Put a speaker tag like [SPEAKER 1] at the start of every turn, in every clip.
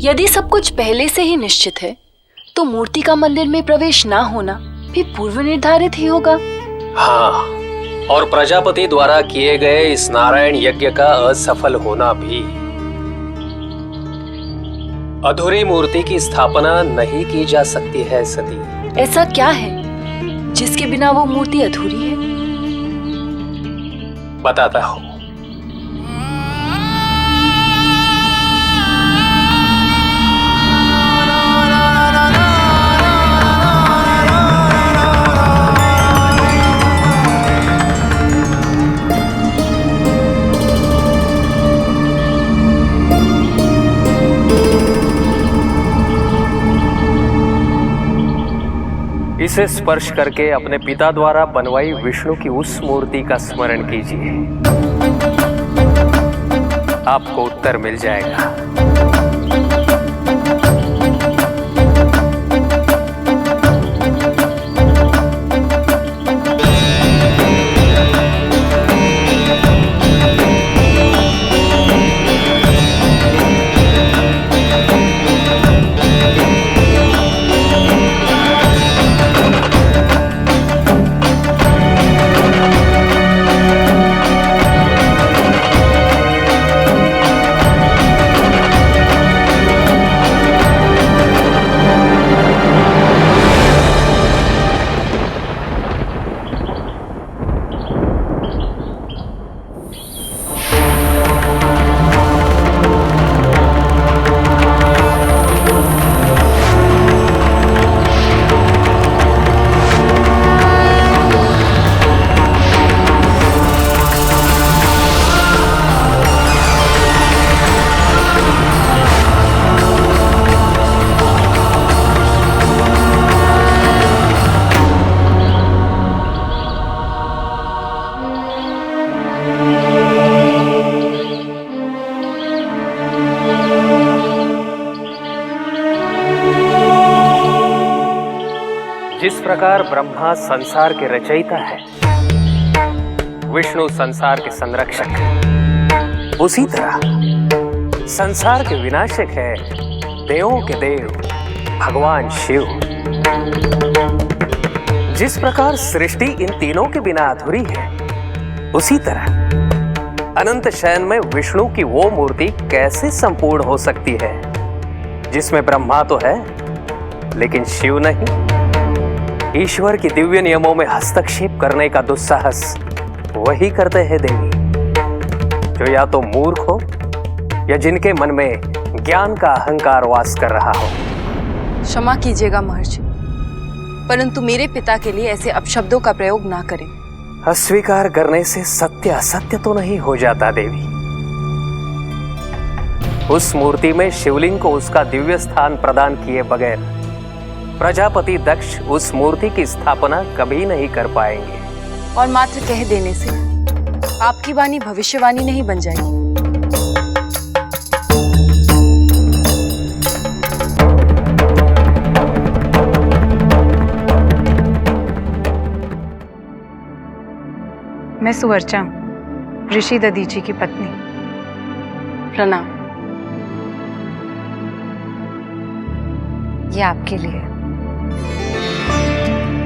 [SPEAKER 1] यदि सब कुछ पहले से ही निश्चित है तो मूर्ति का मंदिर में प्रवेश ना होना भी पूर्व निर्धारित ही होगा।
[SPEAKER 2] हाँ, और प्रजापति द्वारा किए गए इस नारायण यज्ञ का असफल होना भी। अधूरी मूर्ति की स्थापना नहीं की जा सकती है सती।
[SPEAKER 1] ऐसा क्या है जिसके बिना वो मूर्ति अधूरी है?
[SPEAKER 2] बताता हूँ। इसे स्पर्श करके अपने पिता द्वारा बनवाई विष्णु की उस मूर्ति का स्मरण कीजिए, आपको उत्तर मिल जाएगा। जिस प्रकार ब्रह्मा संसार के रचयिता है, विष्णु संसार के संरक्षक, उसी तरह संसार के विनाशक है देवों के देव भगवान शिव। जिस प्रकार सृष्टि इन तीनों के बिना अधूरी है, उसी तरह अनंत शयन में विष्णु की वो मूर्ति कैसे संपूर्ण हो सकती है जिसमें ब्रह्मा तो है लेकिन शिव नहीं। ईश्वर की दिव्य नियमों में हस्तक्षेप करने का दुस्साहस वही करते हैं देवी जो या तो मूर्ख हो या जिनके मन में ज्ञान का अहंकार वास कर रहा हो।
[SPEAKER 1] क्षमा कीजिएगा महर्षि, परंतु मेरे पिता के लिए ऐसे अपशब्दों का प्रयोग ना करें।
[SPEAKER 2] अस्वीकार करने से सत्य असत्य तो नहीं हो जाता देवी। उस मूर्ति में शिवलिंग को उसका दिव्य स्थान प्रदान किए बगैर प्रजापति दक्ष उस मूर्ति की स्थापना कभी नहीं कर पाएंगे।
[SPEAKER 1] और मात्र कह देने से आपकी वाणी भविष्यवाणी नहीं बन जाएगी।
[SPEAKER 3] मैं सुवर्चा, ऋषि दधीची की पत्नी।
[SPEAKER 1] प्रणाम।
[SPEAKER 3] ये आपके लिए।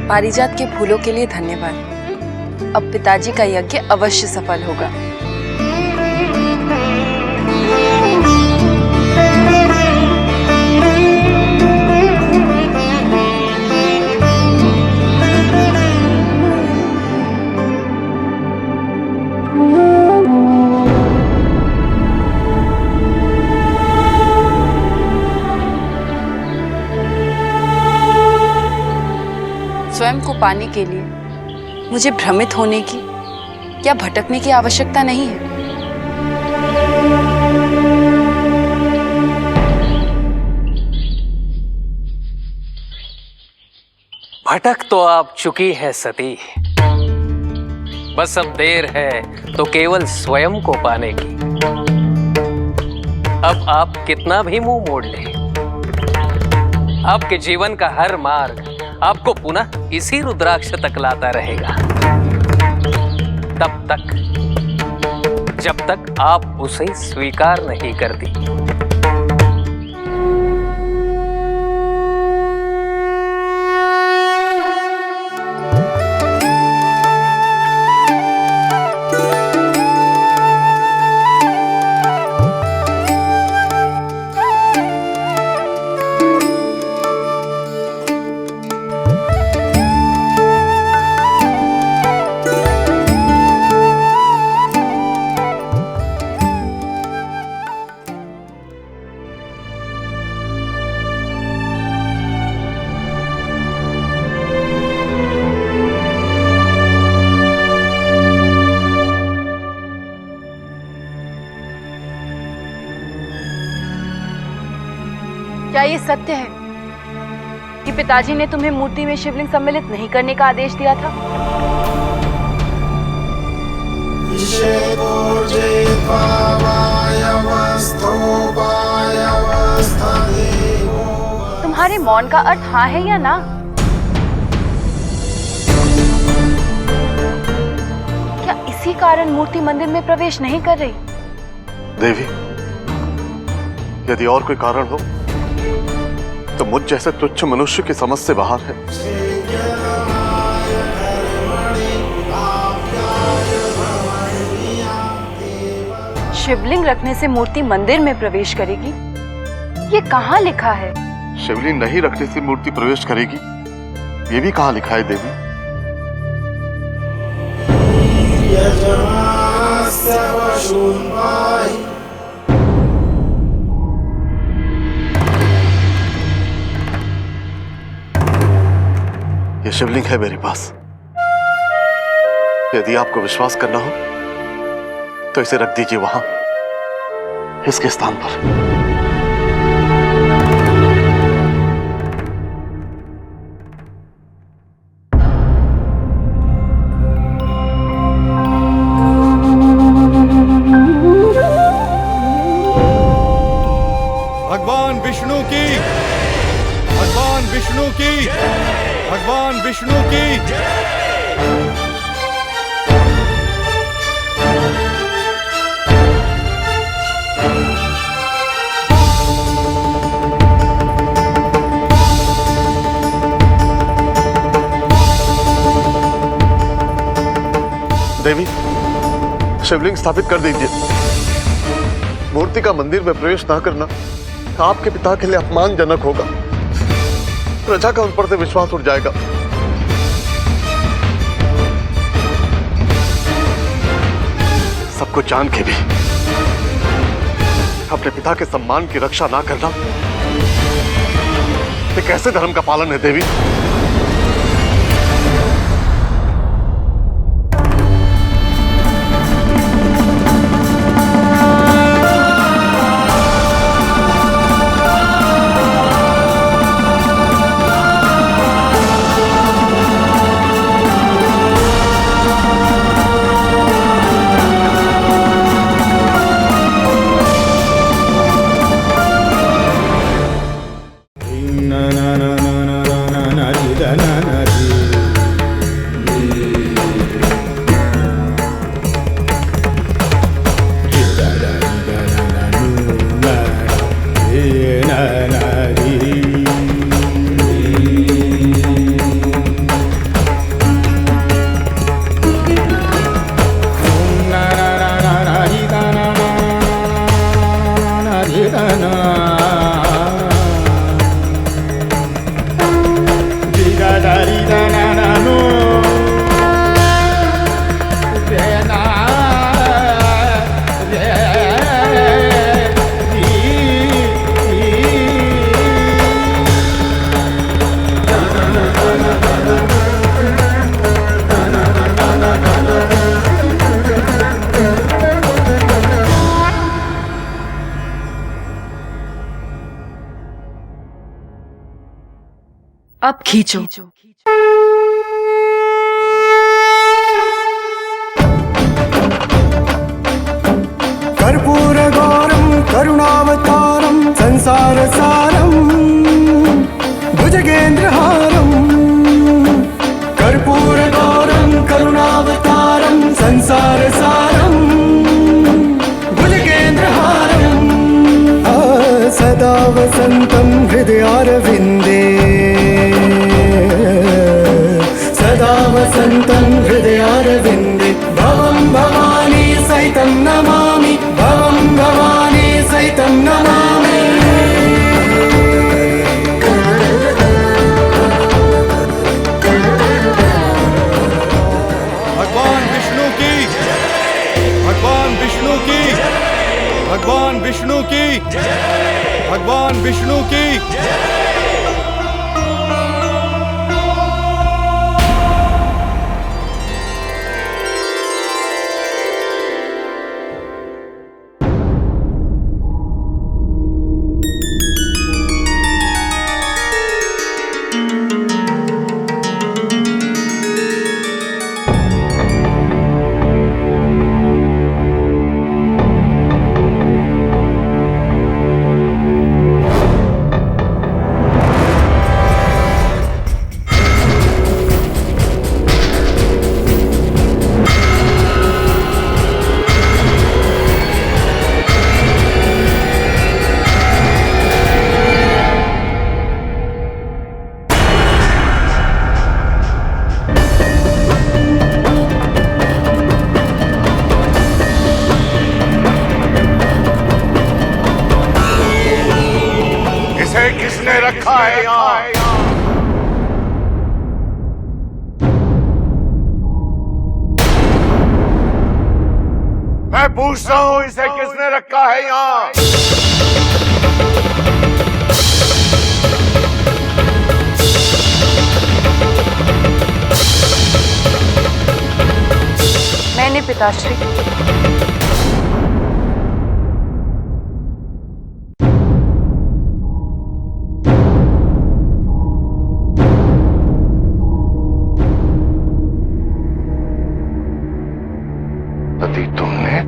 [SPEAKER 1] पारिजात के फूलों के लिए धन्यवाद। अब पिताजी का यज्ञ अवश्य सफल होगा। स्वयं को पाने के लिए मुझे भ्रमित होने की या भटकने की आवश्यकता नहीं है।
[SPEAKER 2] भटक तो आप चुकी है सती, बस अब देर है तो केवल स्वयं को पाने की। अब आप कितना भी मुंह मोड़ लें, आपके जीवन का हर मार्ग आपको पुनः इसी रुद्राक्ष तक लाता रहेगा, तब तक जब तक आप उसे स्वीकार नहीं करती।
[SPEAKER 1] क्या ये सत्य है कि पिताजी ने तुम्हें मूर्ति में शिवलिंग सम्मिलित नहीं करने का आदेश दिया था? तुम्हारे मौन का अर्थ हाँ है या ना? क्या इसी कारण मूर्ति मंदिर में प्रवेश नहीं कर रही?
[SPEAKER 4] देवी, यदि और कोई कारण हो तो मुझ जैसे तुच्छ मनुष्य की समझ से बाहर है।
[SPEAKER 1] शिवलिंग रखने से मूर्ति मंदिर में प्रवेश करेगी, ये कहाँ लिखा है?
[SPEAKER 4] शिवलिंग नहीं रखने से मूर्ति प्रवेश करेगी, ये भी कहाँ लिखा है देवी? ये शिवलिंग है मेरे पास। यदि आपको विश्वास करना हो तो इसे रख दीजिए वहां, इसके स्थान पर।
[SPEAKER 5] भगवान विष्णु की, भगवान विष्णु की, भगवान विष्णु की।
[SPEAKER 4] देवी, शिवलिंग स्थापित कर दीजिए। मूर्ति का मंदिर में प्रवेश ना करना आपके पिता के लिए अपमानजनक होगा। प्रजा का उन पर से विश्वास उठ जाएगा। सबको जान के भी अपने पिता के सम्मान की रक्षा ना करना, ये कैसे धर्म का पालन है देवी?
[SPEAKER 1] अब खींचो।
[SPEAKER 6] कर्पूरगौरं करुणावतारं संसारसारं भुजगेन्द्रहारं। कर्पूरगौरं करुणावतारं संसारसारं भुजगेन्द्रहारं। सदा वसन्तं हृदयारविन्दे, सदा वसन्तं हृदयारविन्दे। भवं भवानी सहितं नमामि, भवं भवानी सहितं नमामि।
[SPEAKER 5] भगवान विष्णु की, भगवान विष्णु की, भगवान विष्णु की, भगवान विष्णु की।
[SPEAKER 7] रखा है यहाँ? मैं पूछता हूँ, इसे किसने रखा है यहाँ?
[SPEAKER 3] मैंने पिताश्री।
[SPEAKER 7] सती तुमने?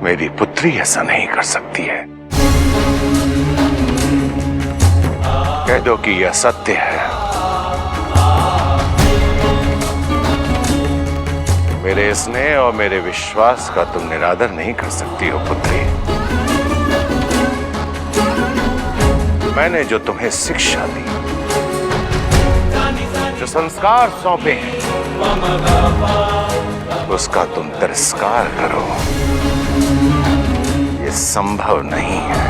[SPEAKER 7] मेरी पुत्री ऐसा नहीं कर सकती है। कह दो कि यह सत्य है। मेरे स्नेह और मेरे विश्वास का तुम निरादर नहीं कर सकती हो पुत्री। मैंने जो तुम्हें शिक्षा दी, जो संस्कार सौंपे हैं, उसका तुम तिरस्कार करो, ये संभव नहीं है।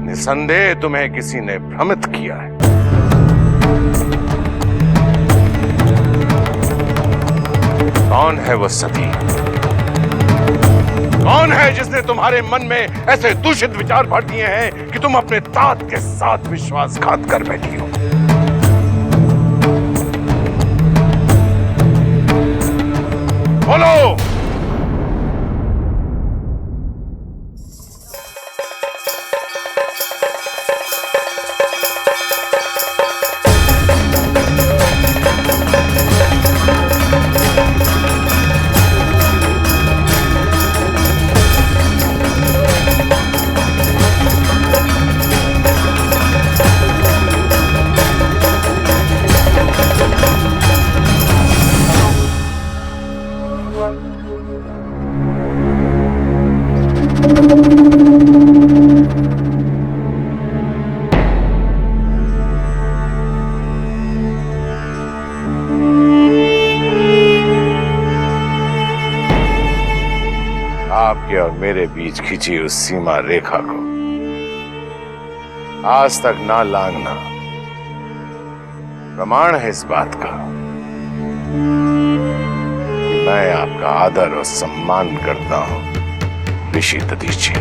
[SPEAKER 7] निसंदेह तुम्हें किसी ने भ्रमित किया है। कौन है वो सती? कौन है जिसने तुम्हारे मन में ऐसे दूषित विचार भर दिए हैं कि तुम अपने तात के साथ विश्वासघात कर बैठी हो? बोलो। आपके और मेरे बीच खिंची उस सीमा रेखा को आज तक ना लांघना प्रमाण है इस बात का कि मैं आपका आदर और सम्मान करता हूं ऋषि दधीचि।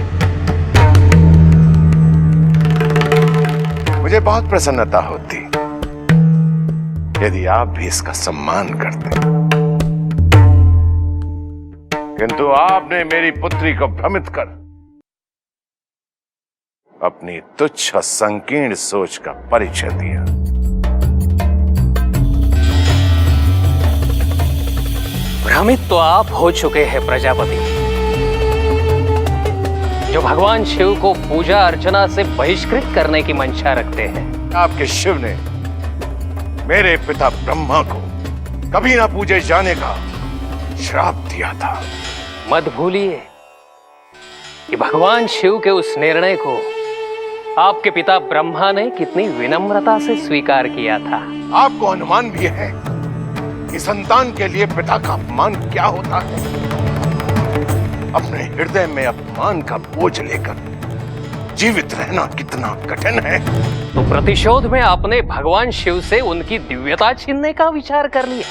[SPEAKER 7] मुझे बहुत प्रसन्नता होती यदि आप भी इसका सम्मान करते, किंतु आपने मेरी पुत्री को भ्रमित कर अपनी तुच्छ और संकीर्ण सोच का परिचय दिया।
[SPEAKER 2] भ्रमित तो आप हो चुके हैं प्रजापति, जो भगवान शिव को पूजा अर्चना से बहिष्कृत करने की मंशा रखते हैं।
[SPEAKER 7] आपके शिव ने मेरे पिता ब्रह्मा को कभी ना पूजे जाने का श्राप दिया था।
[SPEAKER 2] मत भूलिए कि भगवान शिव के उस निर्णय को आपके पिता ब्रह्मा ने कितनी विनम्रता से स्वीकार किया था।
[SPEAKER 7] आपको अनुमान भी है कि संतान के लिए पिता का अपमान क्या होता है। अपने हृदय में अपमान का बोझ लेकर जीवित रहना कितना कठिन है।
[SPEAKER 2] तो प्रतिशोध में आपने भगवान शिव से उनकी दिव्यता छीनने का विचार कर लिया।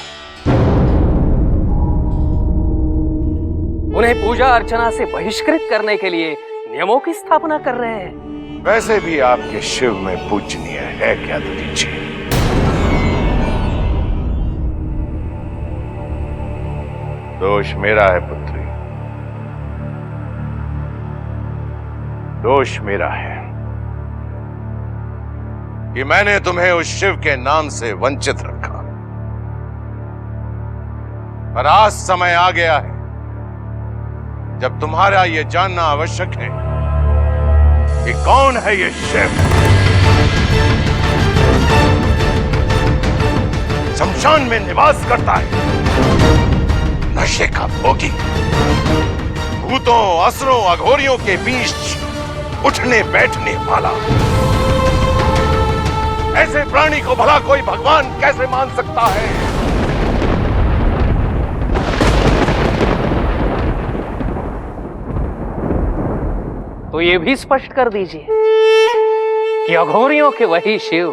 [SPEAKER 2] उन्हें पूजा अर्चना से बहिष्कृत करने के लिए नियमों की स्थापना कर रहे हैं।
[SPEAKER 7] वैसे भी आपके शिव में पूजनीय है क्या दधीचि? दोष मेरा है पुत्री, दोष मेरा है कि मैंने तुम्हें उस शिव के नाम से वंचित रखा। पर आज समय आ गया है जब तुम्हारा यह जानना आवश्यक है कि कौन है ये शिव। शमशान में निवास करता है, नशे का भोगी, भूतों असुरों अघोरियों के बीच उठने बैठने वाला। ऐसे प्राणी को भला कोई भगवान कैसे मान सकता है?
[SPEAKER 2] तो ये भी स्पष्ट कर दीजिए कि अघोरियों के वही शिव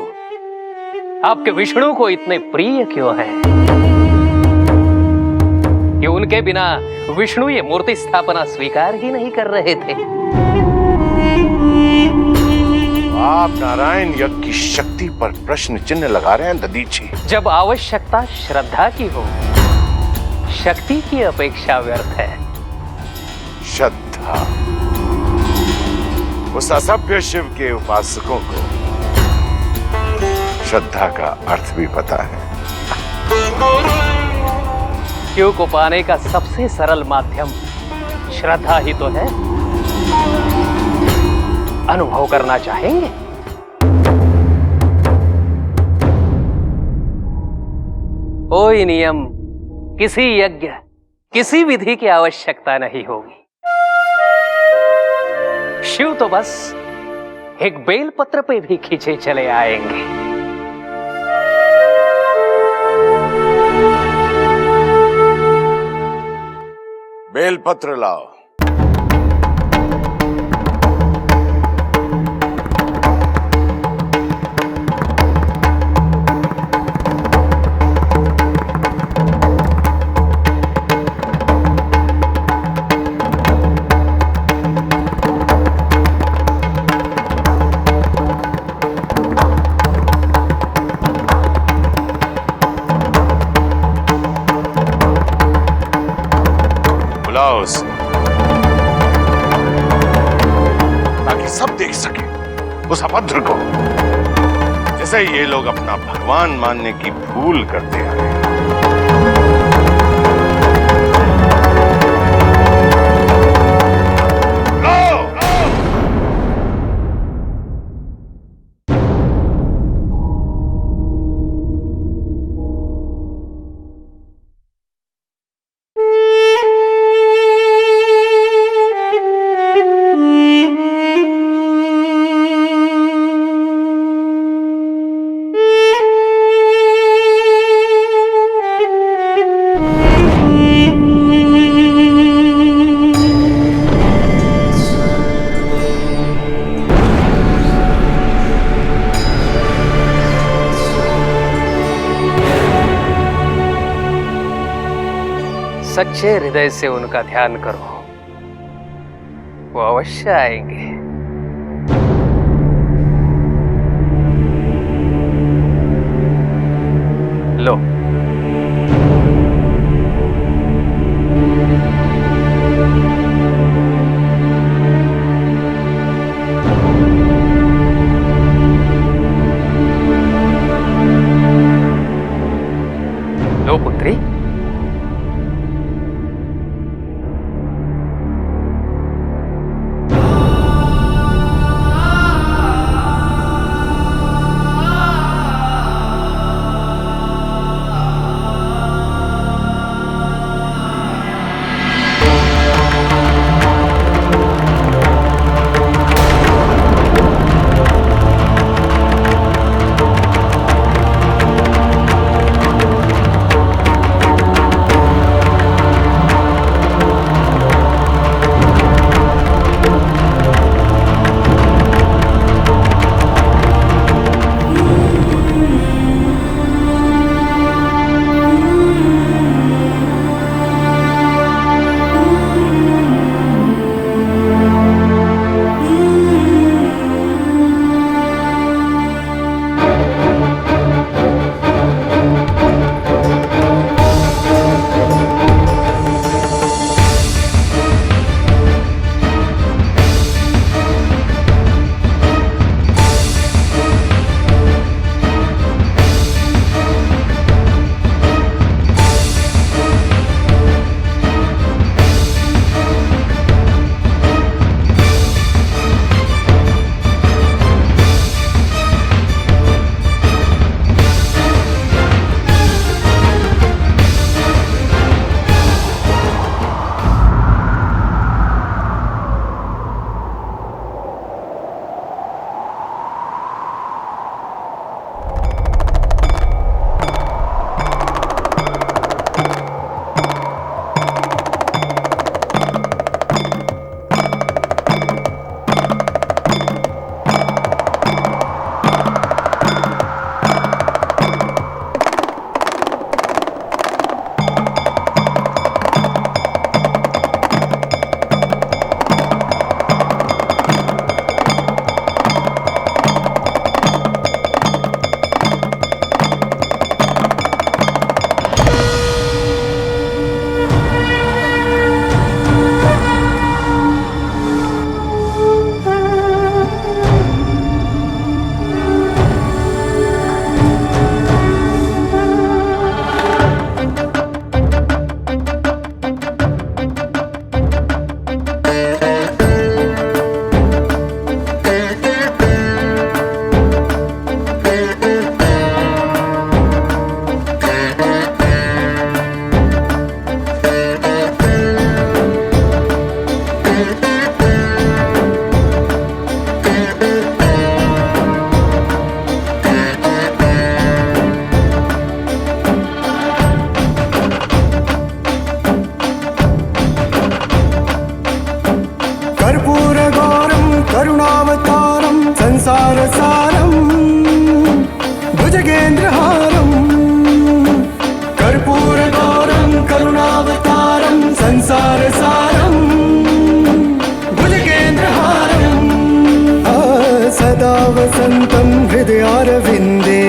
[SPEAKER 2] आपके विष्णु को इतने प्रिय क्यों हैं कि उनके बिना विष्णु ये मूर्ति स्थापना स्वीकार ही नहीं कर रहे थे।
[SPEAKER 7] आप नारायण यज्ञ की शक्ति पर प्रश्न चिन्ह लगा रहे हैं दधीची।
[SPEAKER 2] जब आवश्यकता श्रद्धा की हो, शक्ति की अपेक्षा व्यर्थ है।
[SPEAKER 7] श्रद्धा, उस असभ्य शिव के उपासकों को श्रद्धा का अर्थ भी पता है।
[SPEAKER 2] शिव को पाने का सबसे सरल माध्यम श्रद्धा ही तो है। अनुभव करना चाहेंगे? कोई नियम, किसी यज्ञ, किसी विधि की आवश्यकता नहीं होगी। शिव तो बस एक बेलपत्र पे भी खींचे चले आएंगे।
[SPEAKER 7] बेलपत्र लाओ। ताकि सब देख सके उस अभद्र को, जिसे ये लोग अपना भगवान मानने की भूल करते आए।
[SPEAKER 2] सच्चे हृदय से उनका ध्यान करो, वो अवश्य आएंगे। लो, लो पुत्री।
[SPEAKER 6] संसारसारं भुजगेन्द्रहारं कर्पूरगौरं करुणावतारं संसारसारं भुजगेन्द्रहारं सदा वसन्तं हृदयारविन्दे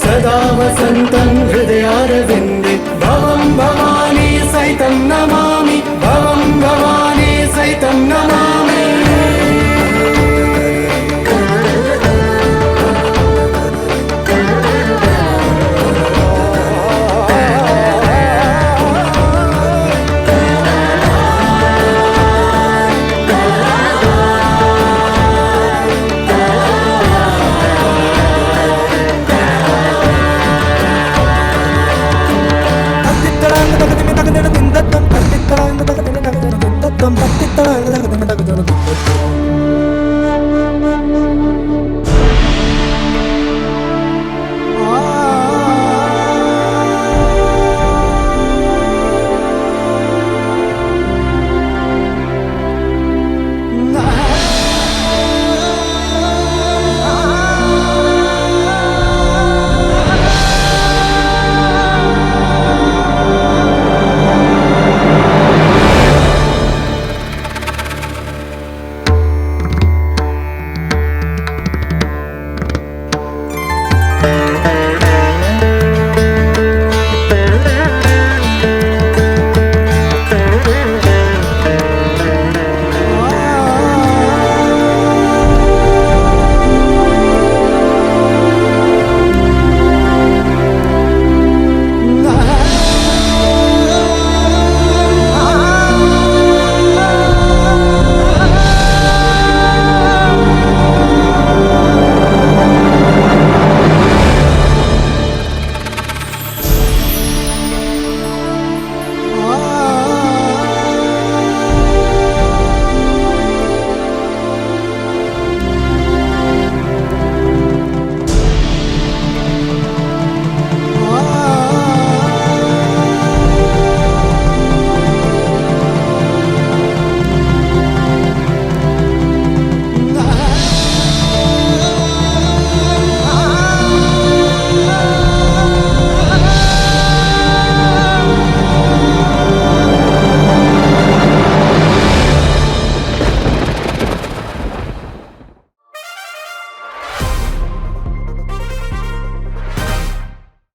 [SPEAKER 6] सदा वसन्तं हृदयारविन्दे भवं भवानी सहितं नमामि भवं भवानी सहितं नमामि तत्तित्तरांग तकतिमि तकदिन तिंदत्तं तत्तित्तरांग तकतिमि